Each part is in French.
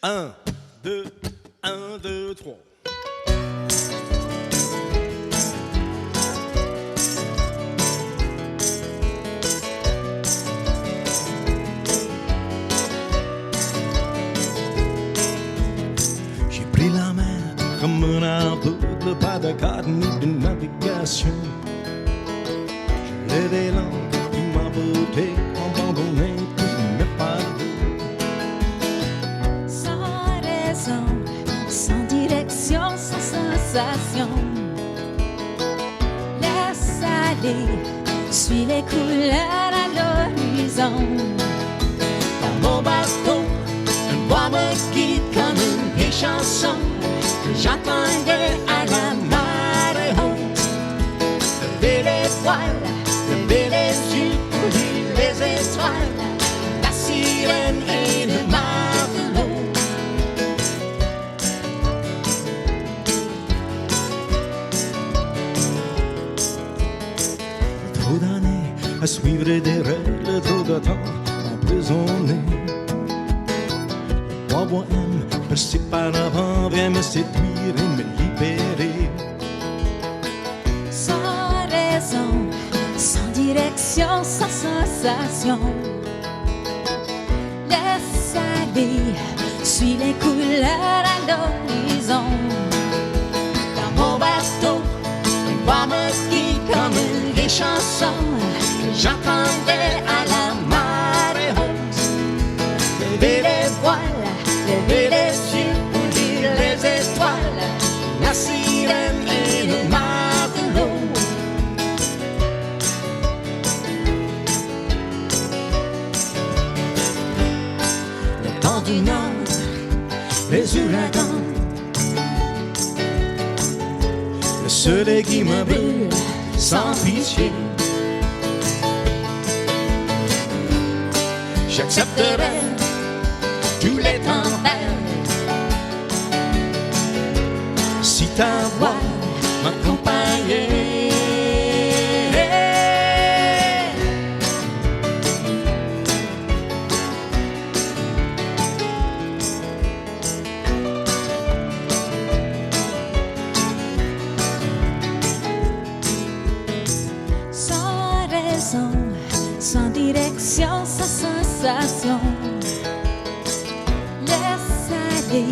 1, 2, 1, 2, 3. J'ai pris la mer comme un aveugle, pas de carte ni de navigation. Je levais l'ancre, puis ma beauté abandonnée pour me parler. Sans raison, sans direction, sans sensation. Laisse aller, suis les couleurs à l'horizon. Dans mon bateau, un bois me guide comme une vieille chanson que j'entendais à la marée haute. Lever les voiles, lever les yeux pour lire les étoiles, la sirène et le matelot. Trop d'années à suivre des règles, trop de temps emprisonné. Le bois bohème, percé par avant, vient me séduire et me libérer. Sans raison, sans direction, sans sensation. Laisse aller, suis les couleurs à l'horizon. Dans mon bateau, une voix me guide comme une vieille chanson que j'entendais à la marée haute. Lever les voiles, lever les yeux pour lire les étoiles, la sirène et le matelot. Le temps du nord, les ouragans, Le soleil qui me brûle brûle sans pitié. j'accepterai tous les tempêtes. Si ta voix M'accompagner. Sans raison, sans direction, sans sensation. Laisse aller,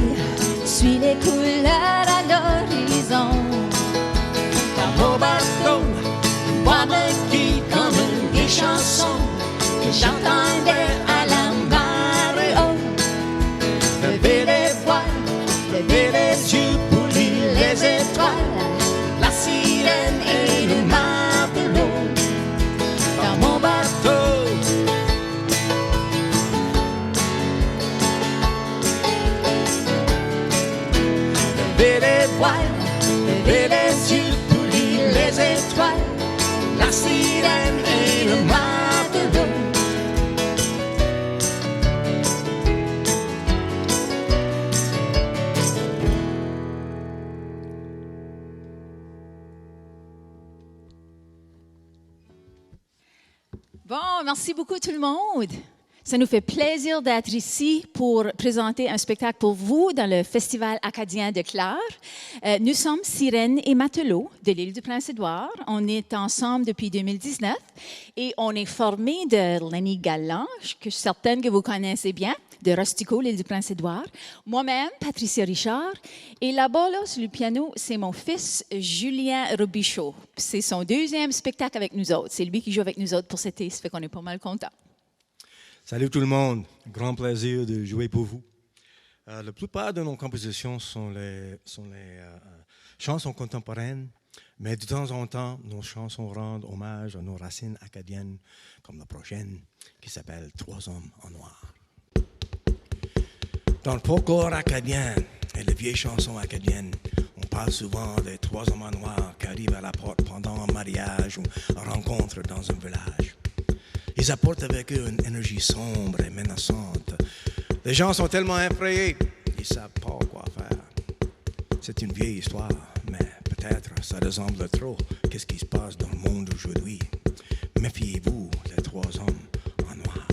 suis les couleurs à l'horizon. Dans mon bateau, moi me guide comme une vieille chanson que j'entendais à la marée haute. Lever les voiles, lever les yeux pour lire les étoiles, la sirène et le matelot. Dans mon bateau, lever les voiles, lever les yeux pour lire les étoiles, la sirène et le matelot. Bon, merci beaucoup tout le monde. Ça nous fait plaisir d'être ici pour présenter un spectacle pour vous dans le Festival acadien de Clare. Nous sommes Sirène et Matelot de l'île du Prince-Édouard. On est ensemble depuis 2019 et on est formé de Lenny Galland, que certaines que vous connaissez bien, de Rustico, l'île du Prince-Édouard. Moi-même, Patricia Richard. Et là-bas, là, sur le piano, c'est mon fils Julien Robichaud. C'est son deuxième spectacle avec nous autres. C'est lui qui joue avec nous autres pour cet été, ça fait qu'on est pas mal contents. Salut tout le monde, grand plaisir de jouer pour vous. La plupart de nos compositions sont les chansons contemporaines, mais de temps en temps, nos chansons rendent hommage à nos racines acadiennes, comme la prochaine, qui s'appelle « Trois hommes en noir ». Dans le folklore acadien et les vieilles chansons acadiennes, on parle souvent des trois hommes en noir qui arrivent à la porte pendant un mariage ou une rencontre dans un village. Ils apportent avec eux une énergie sombre et menaçante. Les gens sont tellement effrayés, ils ne savent pas quoi faire. C'est une vieille histoire, mais peut-être ça ressemble trop à ce qui se passe dans le monde aujourd'hui. Méfiez-vous des trois hommes en noir.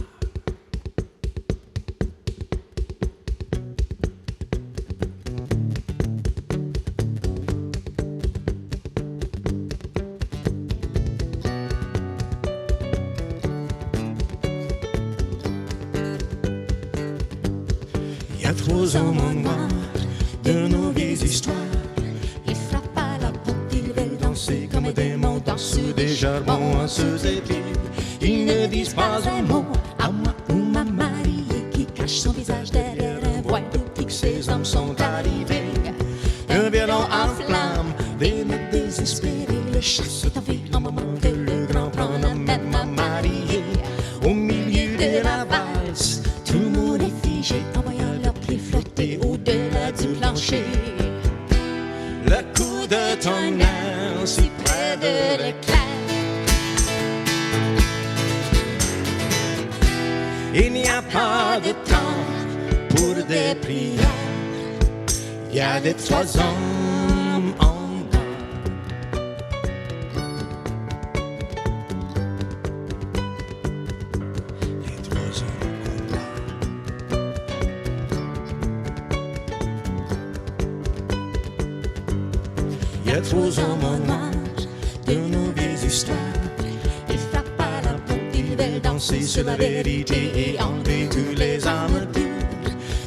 y a trop hommes noirs de nos vieilles histoires. Ils frappent à la porte, ils veulent Danser comme des mots danseux, des charbons en sous épines. Ils ne disent pas un mot à moi ou ma mariée qui cache son visage derrière un voile depuis que ces hommes sont arrivés. Un violon en flamme, Des mecs désespérés, le chasse est en vie en moment que le grand prend même à marier. au milieu de la valse. Tout le monde est figé en voyant leurs pieds flotter au-delà du plancher. Le coup de tonnerre si près de l'éclair. Il n'y a pas de temps pour des prières. Il y a des trois hommes en bas. Les trois hommes en bas. Il y a trois hommes en noir de nos vieilles histoires. Ils frappent à la porte, ils veulent Danser sur la vérité et enlever tous les âmes pures.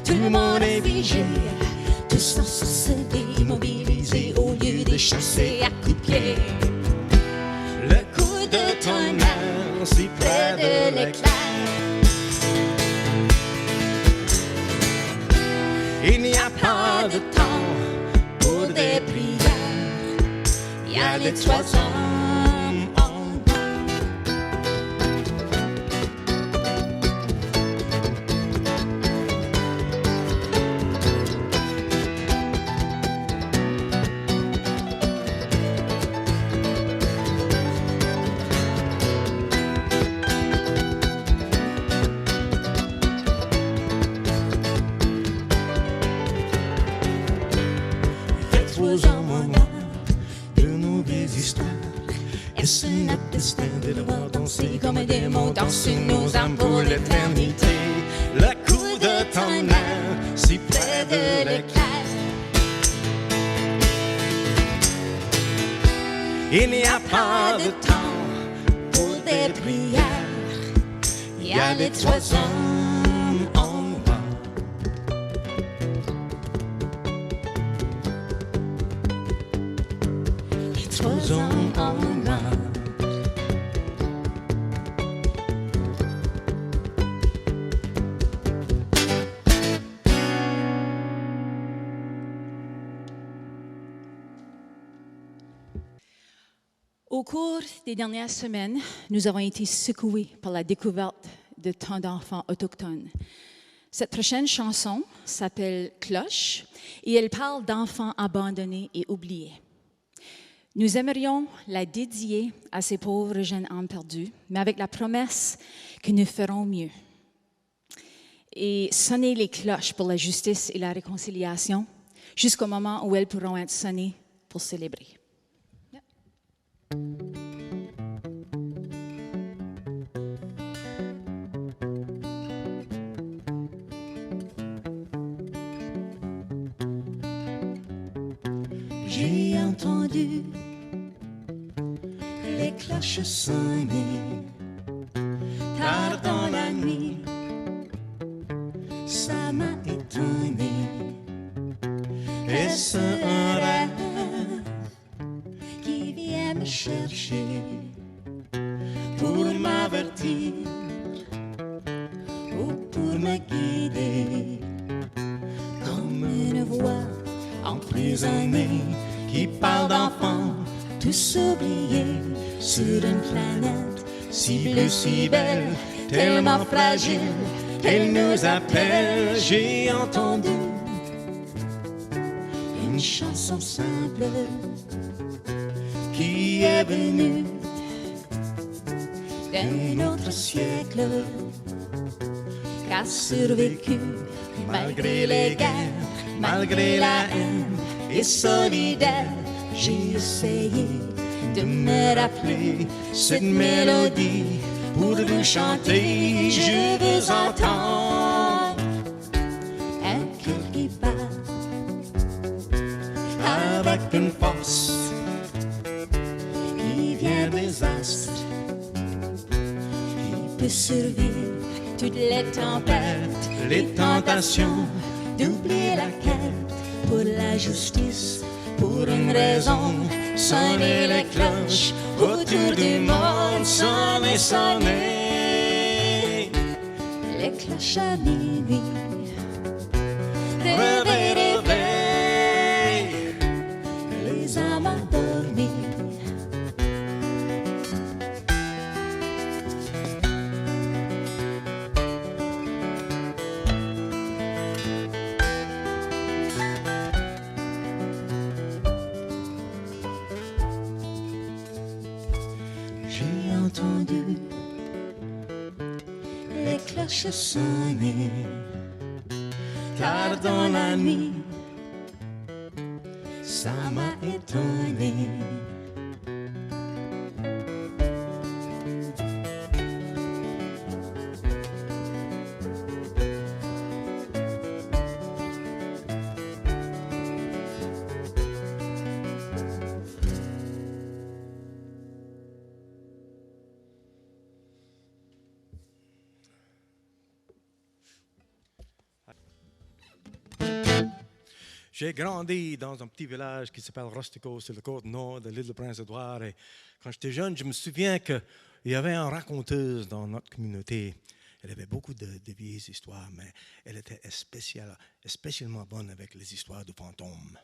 Tout le monde est figé, tous sans se démobiliser au lieu de chasser à coups de pied. Le coup de tonnerre si près de l'éclair. Il n'y a pas de temps pour des prières. Il y a les trois hommes en bas. Les trois hommes en noir de nos vieilles histoires. Est-ce notre destin de devoir danser comme des mots danser nos âmes pour l'éternité? Le coup de tonnerre si près de l'éclair. Il n'y a pas de temps pour des prières. Il y a les trois hommes en bas. Les trois hommes en bas. Au cours des dernières semaines, nous avons été secoués par la découverte de tant d'enfants autochtones. Cette prochaine chanson s'appelle Cloche et elle parle d'enfants abandonnés et oubliés. Nous aimerions la dédier à ces pauvres jeunes âmes perdues, mais avec la promesse que nous ferons mieux. Et sonner les cloches pour la justice et la réconciliation jusqu'au moment où elles pourront être sonnées pour célébrer. J'ai entendu les cloches sonner tard dans la nuit. Ça m'a étonné. Est-ce un rêve qui vient me chercher pour m'avertir ou pour me guider comme une voix emprisonnée qui parle d'enfants tous oubliés sur une planète si bleue, si belle, tellement fragile, elle nous appelle. J'ai entendu une chanson simple qui est venue d'un autre siècle, Qui a survécu malgré les guerres, malgré la haine, et solidaire. J'ai essayé de me rappeler cette mélodie pour vous chanter. Je veux entendre un cœur qui bat avec une force qui vient des astres, peut survivre toutes les tempêtes, les tentations d'oublier la quête pour la justice, pour une raison, sonner les cloches autour du monde, sonner, sonner les cloches à minuit. Réveil, réveil, les âmes endormies. J'ai entendu les cloches sonner. Tard dans la nuit, ça m'a étonné. J'ai grandi dans un petit village qui s'appelle Rostico, sur la côte nord de l'île de Prince-Édouard. Et quand j'étais jeune, je me souviens qu'il y avait une raconteuse dans notre communauté. Elle avait beaucoup de vieilles histoires, mais elle était spécialement bonne avec les histoires de fantômes.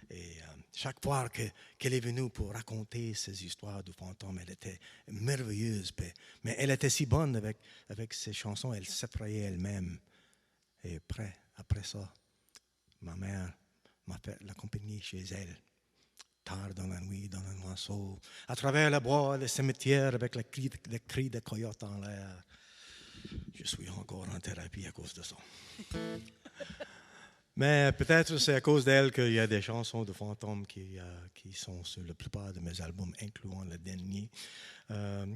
Et chaque fois qu'elle est venue pour raconter ces histoires de fantômes, elle était merveilleuse. Mais elle était si bonne avec ses chansons, elle s'effrayait elle-même. Et après ça, ma mère m'a fait l'accompagner chez elle, tard dans la nuit, dans un moisseau, à travers les bois, les cimetières, avec les cris de coyotes en l'air. Je suis encore en thérapie à cause de ça. Mais peut-être c'est à cause d'elle qu'il y a des chansons de fantômes qui sont sur la plupart de mes albums, incluant le dernier.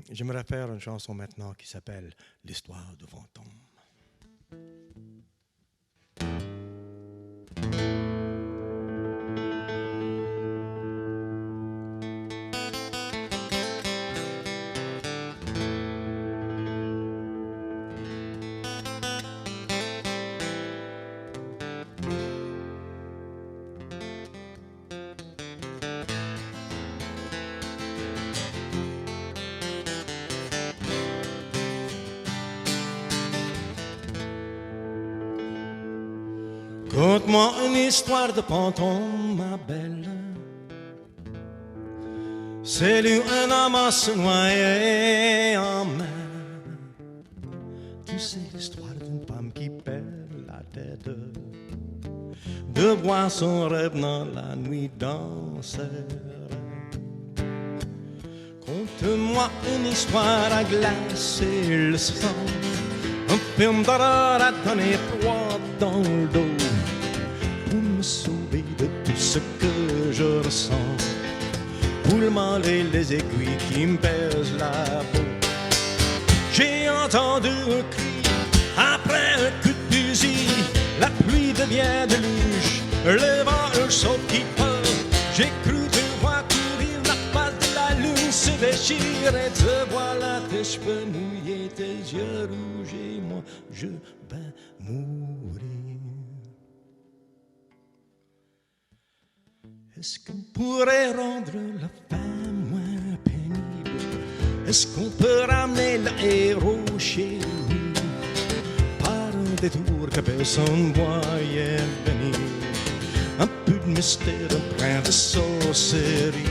J'aimerais faire une chanson maintenant qui s'appelle « L'histoire de fantômes ». Conte-moi une histoire de fantôme, ma belle. C'est lui un homme à se noyer en mer. Tu sais l'histoire d'une femme qui perd la tête, de voir son rêve dans la nuit danser. Conte-moi une histoire à glacer le sang, un film d'horreur à donner froid dans le dos, pour me sauver de tout ce que je ressens, pour m'enlever les aiguilles qui me pèsent la peau. J'ai entendu un cri après un coup de fusil, la pluie devient déluge, le vent un saut qui part. J'ai cru te voir courir, la face de la lune se déchire, et te voilà tes cheveux mouillés, tes yeux rouges, et moi je vais mourir. Est-ce qu'on pourrait rendre la fin moins pénible? Est-ce qu'on peut ramener le héros chez nous par un détour que personne voyait venir? Un peu de mystère, un brin de sorcellerie.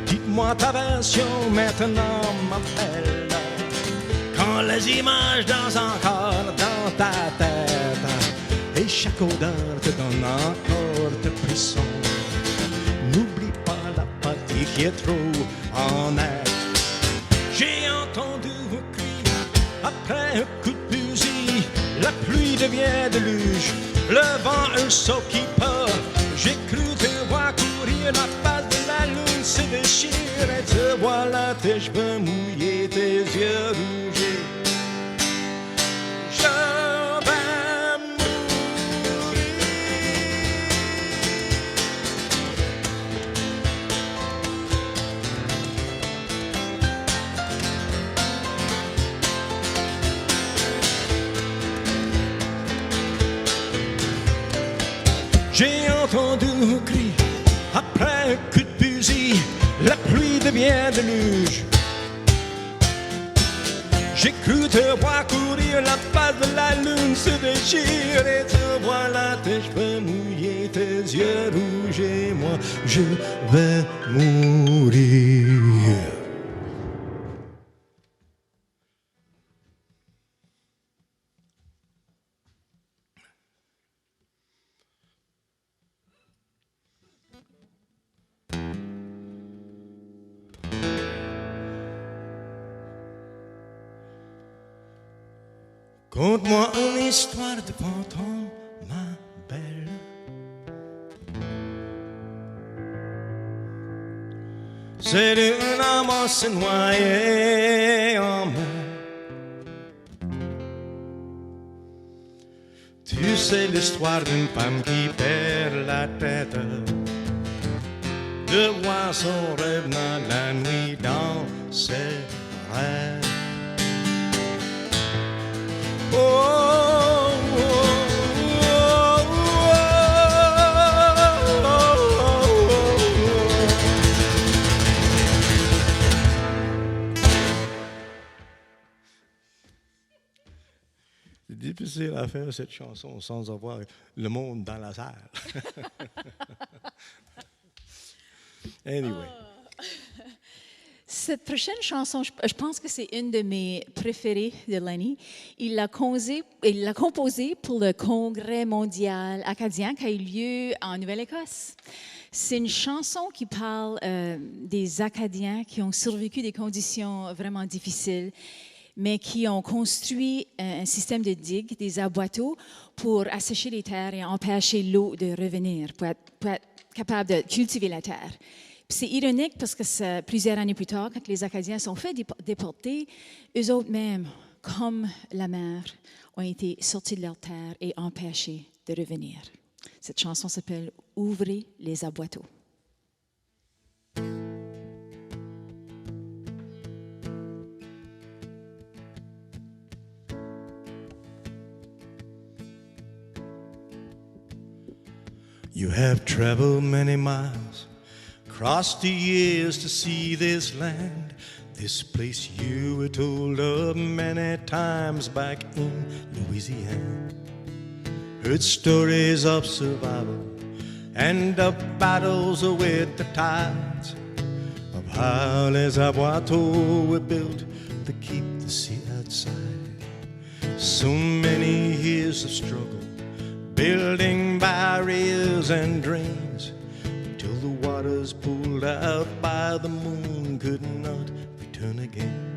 Dites-moi ta version maintenant, ma belle, quand les images dansent encore dans ta tête et chaque odeur te donne encore de frissons. N'oublie pas la fatigue qui est trop honnête. J'ai entendu vos cris après un coup de fusil, la pluie devient déluge, le vent un saut qui part. J'ai cru te voir courir, la face de la lune se déchire, et te voilà tes cheveux mouillés, tes yeux rougés. Je vais mourir. entendu un cri, après un coup de fusil, la pluie devient déluge. J'ai cru te voir courir, la face de la lune se déchire et te voilà tes cheveux mouillés, tes yeux rouges et moi je vais mourir. Conte-moi une histoire de fantôme, ma belle. C'est d'une âme se noyer en mer. Tu sais l'histoire d'une femme qui perd la tête, de voir son rêve dans la nuit dans ses rêves. Oh, oh, oh, oh, oh, C'est difficile à faire cette chanson sans avoir le monde dans la salle. Anyway. Cette prochaine chanson, je pense que c'est une de mes préférées de Lenny. Il l'a composée pour le Congrès mondial acadien qui a eu lieu en Nouvelle-Écosse. C'est une chanson qui parle des Acadiens qui ont survécu des conditions vraiment difficiles, mais qui ont construit un système de digues, des aboiteaux, pour assécher les terres et empêcher l'eau de revenir, pour être capable de cultiver la terre. C'est ironique parce que plusieurs années plus tard, quand les Acadiens sont fait déporter, eux autres mêmes, comme la mer, ont été sortis de leur terre et empêchés de revenir. Cette chanson s'appelle « Ouvrez les aboiteaux ». You have traveled many miles, crossed the years to see this land, this place you were told of many times back in Louisiana. Heard stories of survival and of battles with the tides, of how les aboiteaux were built to keep the sea outside. So many years of struggle, building barriers and drains, till the waters pulled out by the moon could not return again.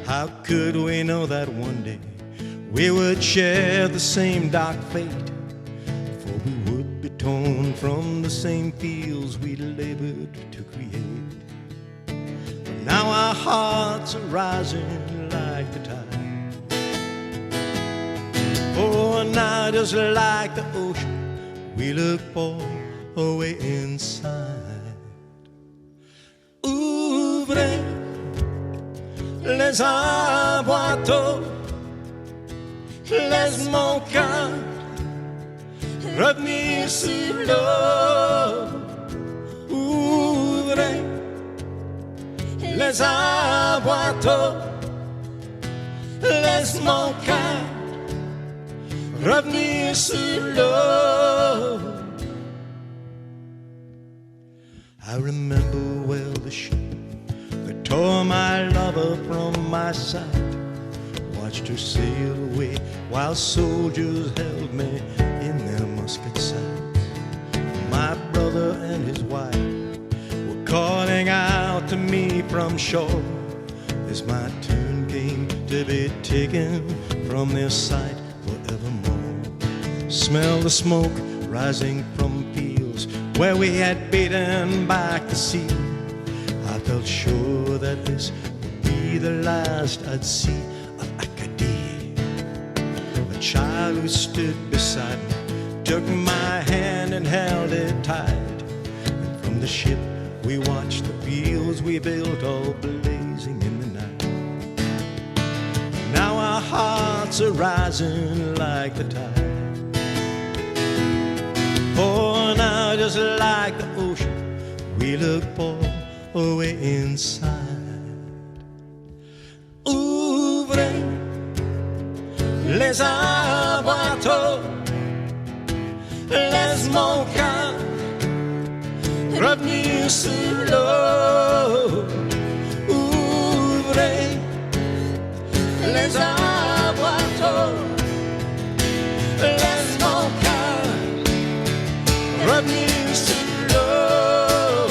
How could we know that one day we would share the same dark fate? For we would be torn from the same fields we labored to create. But now our hearts are rising like the tide. Oh, now just like the ocean, we look for a way inside. Ouvrez les aboiteaux, laisse mon cœur revenir sur l'eau. Ouvrez les aboiteaux, laisse mon cœur revenir sur l'eau. I remember well the ship that tore my lover from my side, watched her sail away while soldiers held me in their musket sights. My brother and his wife were calling out to me from shore as my turn came to be taken from their sight forevermore. Smell the smoke rising from fields where we had beaten back the sea. I felt sure that this would be the last I'd see of Acadie. A child who stood beside me took my hand and held it tight. And from the ship we watched the fields we built all blazing in the night. Now our hearts are rising like the tide. Oh, for now, just like the ocean, we look for a way inside. Ouvrez les aboiteaux, laisse mon cœur revenir sur l'eau. Ouvrez les aboiteaux, laisse mon cœur revenir sur l'eau.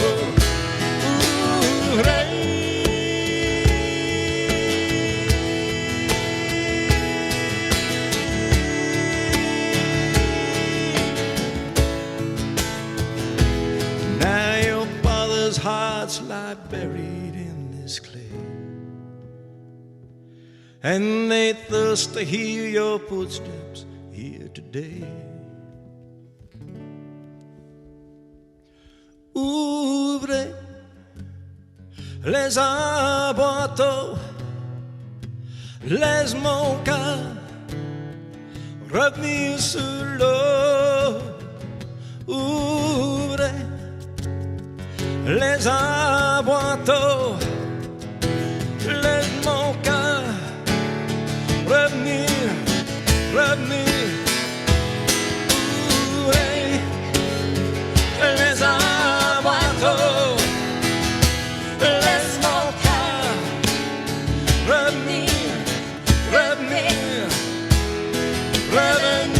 Ouvrez. Now your father's hearts lie buried in this clay, and they thirst to hear your footsteps here today. Ouvrez les aboiteaux, laisse mon cœur revenir sur l'eau. Ouvrez les aboiteaux, laisse mon cœur revenir, revenir. Ouvrez les aboiteaux, laisse mon cœur revenir, revenir, revenir.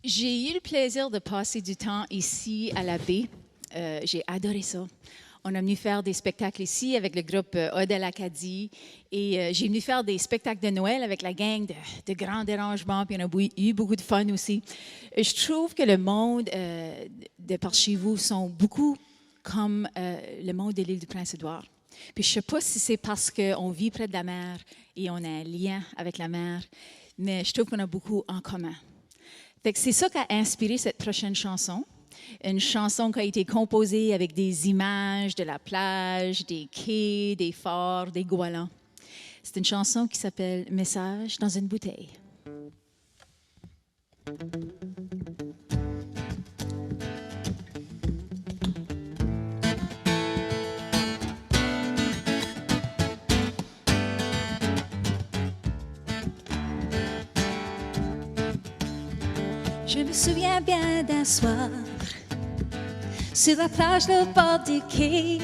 J'ai eu le plaisir de passer du temps ici à la baie. J'ai adoré ça. On a venu faire des spectacles ici avec le groupe Ode à l'Acadie et j'ai venu faire des spectacles de Noël avec la gang de Grands Dérangements, puis on a eu beaucoup de fun aussi. Je trouve que le monde de par chez vous sont beaucoup comme le monde de l'île du Prince-Édouard. Puis je ne sais pas si c'est parce qu'on vit près de la mer et on a un lien avec la mer, mais je trouve qu'on a beaucoup en commun. Fait que c'est ça qui a inspiré cette prochaine chanson. Une chanson qui a été composée avec des images de la plage, des quais, des forts, des goélands. C'est une chanson qui s'appelle « Message dans une bouteille ». Je me souviens bien d'un soir, sur la plage, le bord du quai,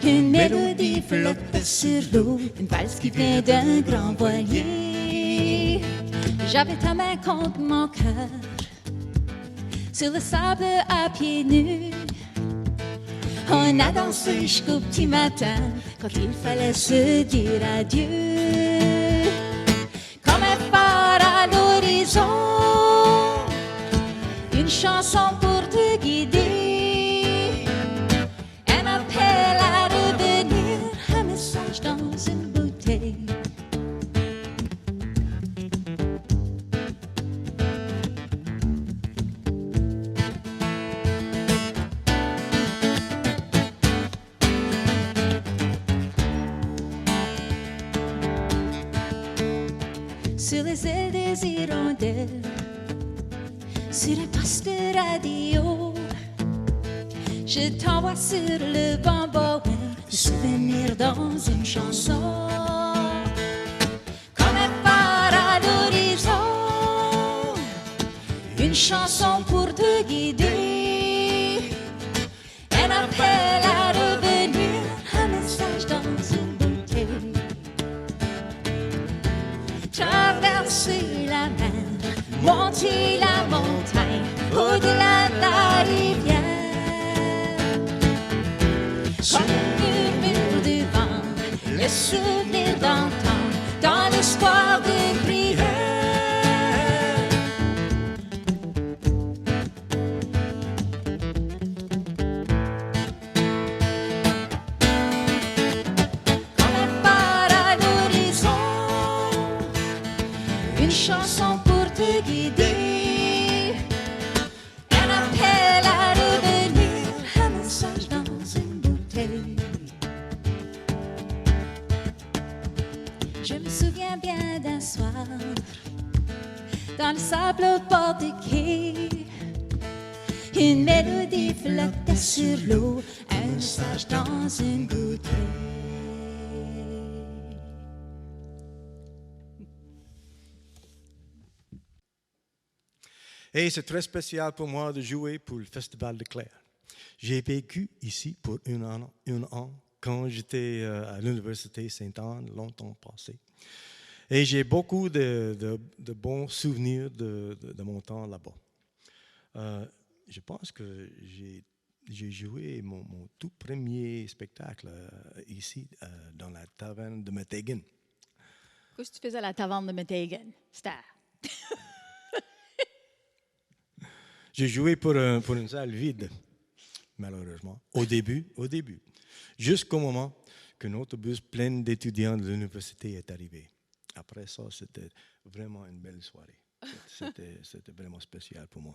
une mélodie flotte sur l'eau, une valse qui vient d'un grand voilier. J'avais ta main contre mon cœur, sur le sable à pieds nus. On a dansé jusqu'au petit matin, quand il fallait se dire adieu. Comme un phare à l'horizon, une chanson pour te guider, un appel à revenir, un message dans une bouteille. Sur les ailes des hirondelles, sur un poste de radio, je t'envoie sur le bambou des souvenirs dans une chanson. Comme un phare à l'horizon, une chanson pour te guider, un appel à revenir, un message dans une bouteille. Traverser la mer, monter la montagne, au-delà de la rivière. Comme un murmure du vent, le souvenir d'antan, dans l'espoir de prière. Comme un phare à l'horizon, guider. Un appel à revenir, un message dans une bouteille. Je me souviens bien d'un soir, dans le sable au bord du quai, une mélodie flottait sur l'eau, un message dans une bouteille. Et c'est très spécial pour moi de jouer pour le Festival de Clair. J'ai vécu ici pour un an quand j'étais à l'Université Sainte-Anne, longtemps passé. Et j'ai beaucoup de bons souvenirs de mon temps là-bas. Je pense que j'ai joué mon tout premier spectacle ici, dans la taverne de Meteghan. Qu'est-ce que tu faisais à la taverne de Meteghan? C'était... J'ai joué pour une salle vide, malheureusement, au début, jusqu'au moment qu'un autobus plein d'étudiants de l'université est arrivé. Après ça, c'était vraiment une belle soirée. C'était vraiment spécial pour moi.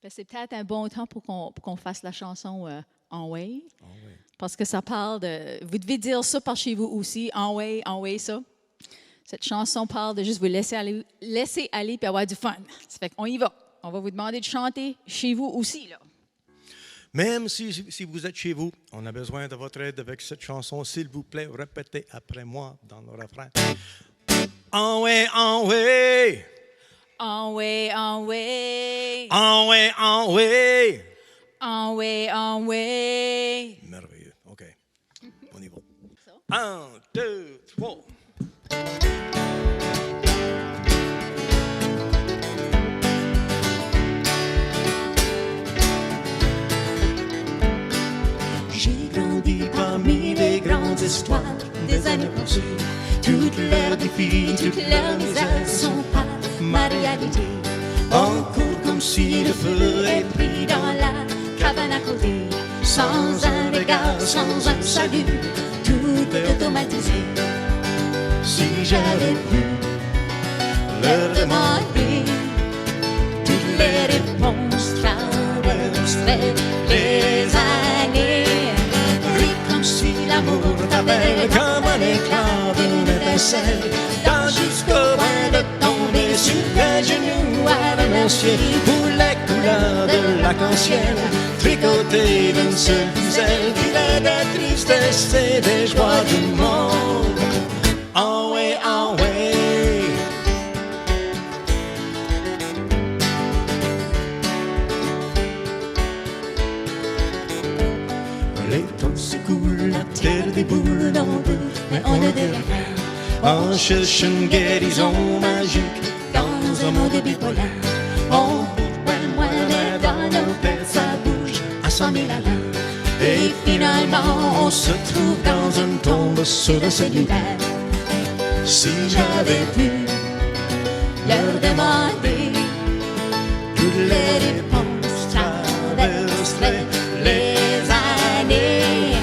Ben, c'est peut-être un bon temps pour qu'on fasse la chanson En Way. Ah oui. Parce que ça parle de... Vous devez dire ça par chez vous aussi, En Way, ça. Cette chanson parle de juste vous laisser aller puis avoir du fun. Ça fait qu'on y va. On va vous demander de chanter chez vous aussi, là. Même si vous êtes chez vous, on a besoin de votre aide avec cette chanson. S'il vous plaît, répétez après moi dans le refrain. En way, en way. En way, en way. En way, en way. En way, en way. Merveilleux. OK. On y va. So. 1, 2, 3. J'ai grandi parmi les grandes histoires des années passées. Toutes leurs défis, toutes leurs misères sont pas ma réalité. On court comme si le feu est pris dans la cabane à côté. Sans un regard, sans un salut, tout est automatisé. Si j'avais pu leur demander toutes les réponses, traverseraient les années. Oui, comme si l'amour t'appelle comme un éclat d'une étincelle. Dans jusqu'au point de tomber sur tes genoux à remercier pour les couleurs de l'arc-en-ciel. Tricoté d'une seule ficelle, il est des tristesses et des joies du monde. En way, en way. Les temps s'écoulent, la terre déboule dans peu, mais on ne dit rien. On cherche une guérison magique dans un monde bipolaire. On court moins mais dans nos têtes, ça bouge à 100 000 à l'heure. Et finalement, on se trouve dans une tombe sur le cellulaire. Si j'avais pu leur demander toutes les réponses, traverserait les années.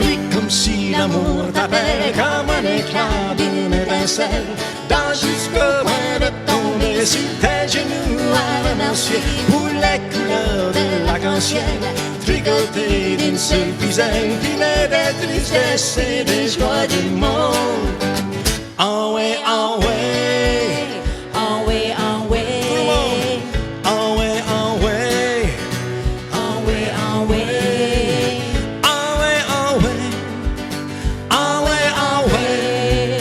Oui, comme si l'amour t'appelle comme un éclat d'une étincelle. Dans jusqu'au point de tomber sur tes genoux à remercier pour les couleurs de l'arc-en-ciel. Tricoté d'une seule ficelle, filet des tristesses et des joies du monde. En way, en way. En way, en way. En way, en way. En way, en way. En way, en way. En way, en way.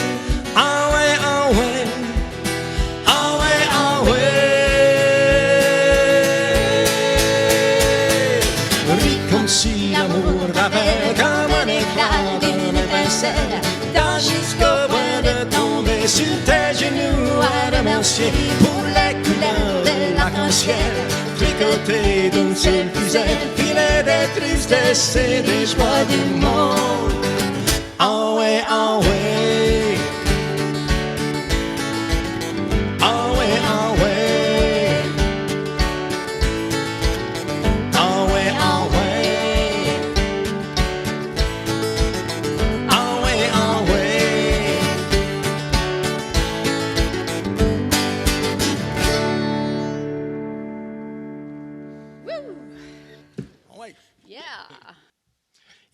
En way, en way. En way, en way. Oui, comme si l'amour t'appelle comme un éclat d'une étincelle. Dans jusqu'au point de tomber sur tes genoux à remercier pour les couleurs de l'arc-en-ciel. Tricoté d'une seule ficelle, filet des tristesses et des joies du monde. En way, en way. En way, en way. En way, en way. En way, en way.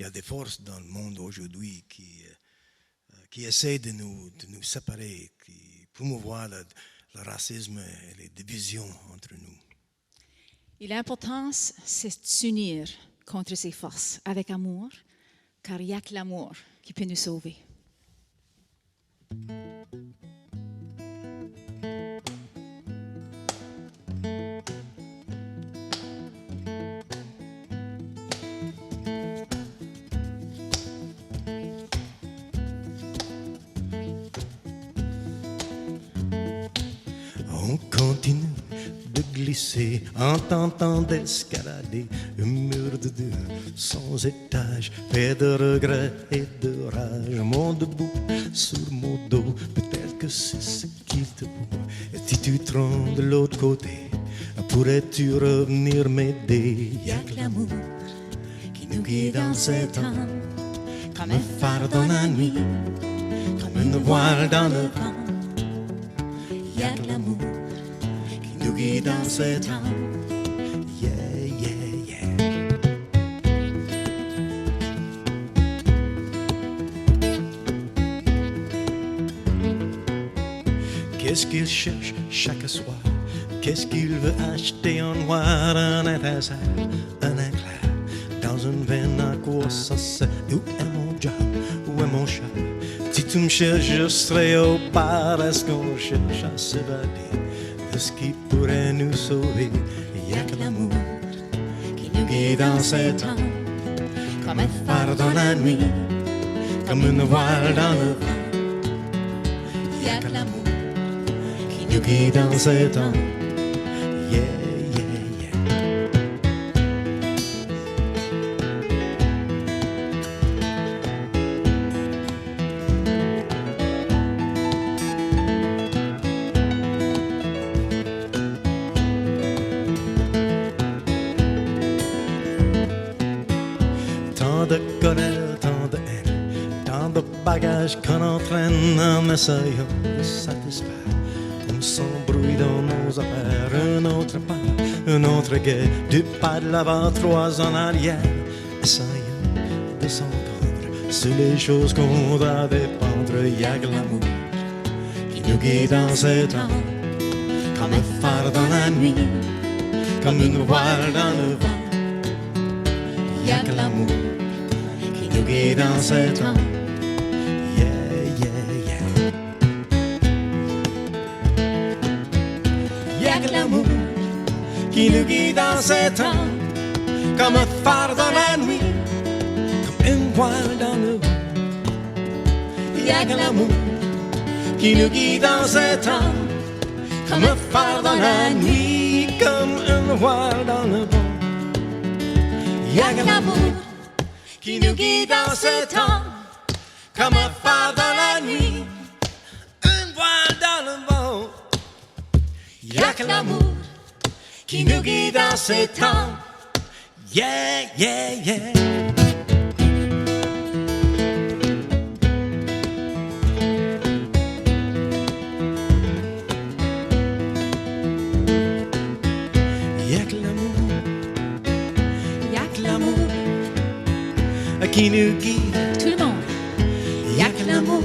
il y a des forces dans le monde aujourd'hui qui essaient de nous séparer, qui promouvoient le racisme et les divisions entre nous. Et l'importance, c'est de s'unir contre ces forces avec amour, car il n'y a que l'amour qui peut nous sauver. On continue de glisser en tentant d'escalader un mur de deux sans étage, fait de regrets et de rage. Mon debout sur mon dos, peut-être que c'est ce qu'il te faut. Et si tu te rends de l'autre côté, pourrais-tu revenir m'aider? Y'a que l'amour qui nous guide dans ces temps, comme un phare dans la nuit, comme une voile dans le vent. Y'a que l'amour qui nous guide dans ces temps. Yeah, yeah, yeah. Qu'est-ce qu'il cherche chaque soir? Qu'est-ce qu'il veut acheter en noir? Un étincelle, un éclair dans une veine, à quoi ça sert? Où est mon job? Où est mon chat? Si tu me cherches, je serai au bar. Est-ce qu'on cherche à s'évader de ce qui pourrait nous sauver? Il y a que l'amour qui nous guide dans ces temps, comme un phare dans la nuit, comme une voile dans le vent. Il y a que l'amour qui nous guide dans ces temps. Yeah, yeah, yeah. Tant de colère, tant de haine, tant de bagages qu'on entraîne en essayant de satisfaire. On s'embrouille dans nos affaires, un autre pas, un autre guet, deux pas de l'avant, trois en arrière, essayant de s'entendre sur les choses qu'on doit dépendre. Il y a que l'amour qui nous guide dans ces temps, comme un phare dans la nuit, comme une voile dans le vent. Il y a que l'amour qui nous guide dans ces temps. Yeah, yeah, yeah. Il y a que l'amour qui nous guide dans ces temps, comme un phare dans la nuit, comme une voile dans le vent. Il y a que l'amour qui nous guide dans ces temps, comme un phare dans la nuit, comme une voile dans le vent. Il y a que l'amour qui nous guide dans ce temps, comme un phare dans la nuit, une voile dans le vent. Il y a que l'amour qui nous guide dans ce temps. Yeah, yeah, yeah. Il y a que l'amour, Il y a que l'amour, qui nous guide. tout le monde. Il y a que l'amour,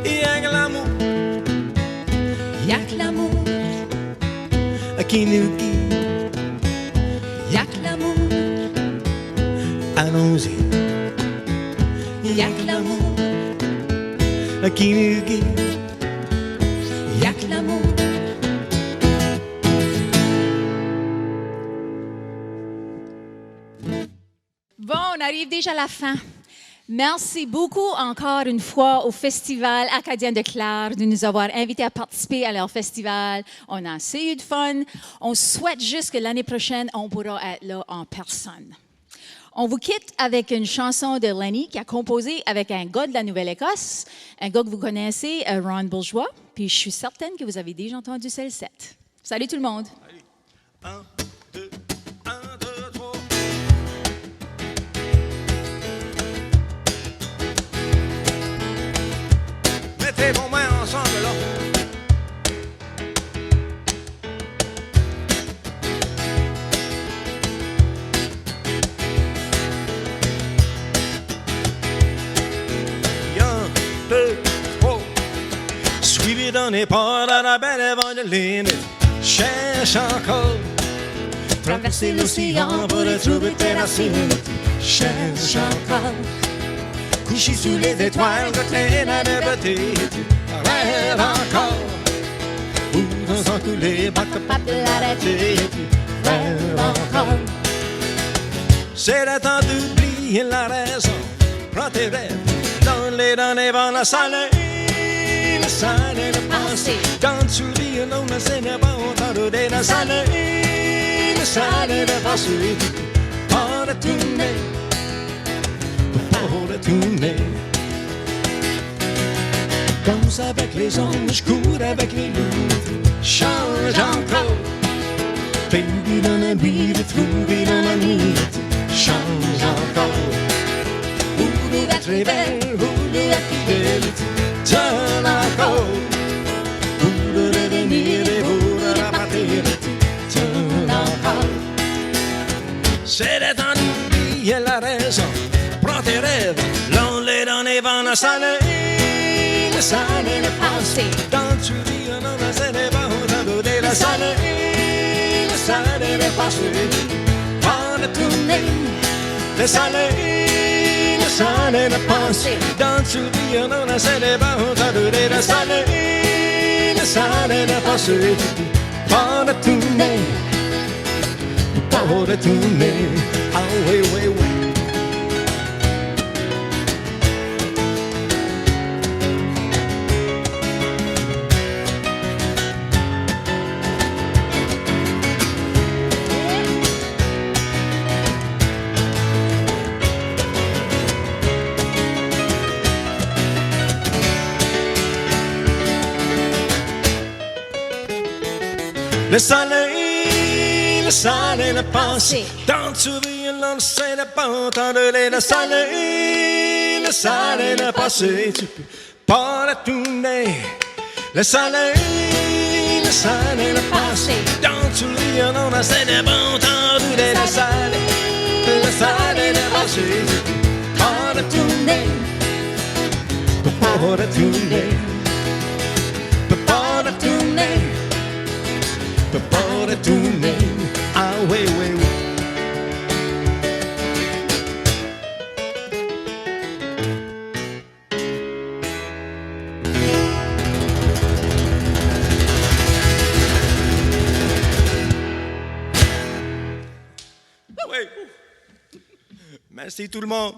Il y a que l'amour il y a que l'amour, qui nous guide. il y a que l'amour, Allons-y. il y a que l'amour, Qui nous guide. il y a que l'amour. Bon, on arrive déjà à la fin. Merci beaucoup encore une fois au Festival acadien de Clare de nous avoir invités à participer à leur festival. On a assez eu de fun. On souhaite juste que l'année prochaine, on pourra être là en personne. On vous quitte avec une chanson de Lenny qui a composé avec un gars de la Nouvelle-Écosse, un gars que vous connaissez, Ron Bourgeois. Puis je suis certaine que vous avez déjà entendu celle-ci. Salut tout le monde! Un, deux, un, deux, trois. Mettez vos mains ensemble là. donné part à la belle Évangeline. Cherche encore, traverser l'océan pour retrouver tes racines. Cherche encore, couché sous les étoiles de tes beauté. Rêve encore, pour sans couler, pas capable de l'arrêter. Rêve encore. C'est le temps d'oublier la raison. Prends tes rêves, donne-les dans la salle. Le salle et le passé. Dans sous le violon, le Seigneur va entendre la salle. Le salle et le passé. Pas de tourner, pas de tourner. Danse avec les anges, cours avec les loups. Change encore. Baby dans la nuit, retrouver dans la nuit. Change encore. Voulez être belle, voulez être fidèle. Turn encore. Pour revenir et pour repartir. Turn encore. C'est le temps d'oublier la raison. Prends tes rêves, l'on-les dans les vents la salle. Le salle et le passé. Dans tu dis, non, mais c'est les bons temps de la salle. Le salle et le passé. Pas de tourner. Le soleil, le soleil le passé. Dans ce vie, on a c'est bons temps de la soleil, le soleil le passé. Pas de tourner, pas de tourner. Ah oui, oui, oui. Le soleil le passé. Dans ce violon, c'est le bon temps de le soleil le passé. Tu peux pas le tourner. Le soleil le passé. Dans ce violon, c'est le bon temps de le soleil le passé. Tu peux pas le tourner. Pas le tourner. Pas le tourner. Pas de tourner, ah oui, oui, oui. Oui. Merci tout le monde.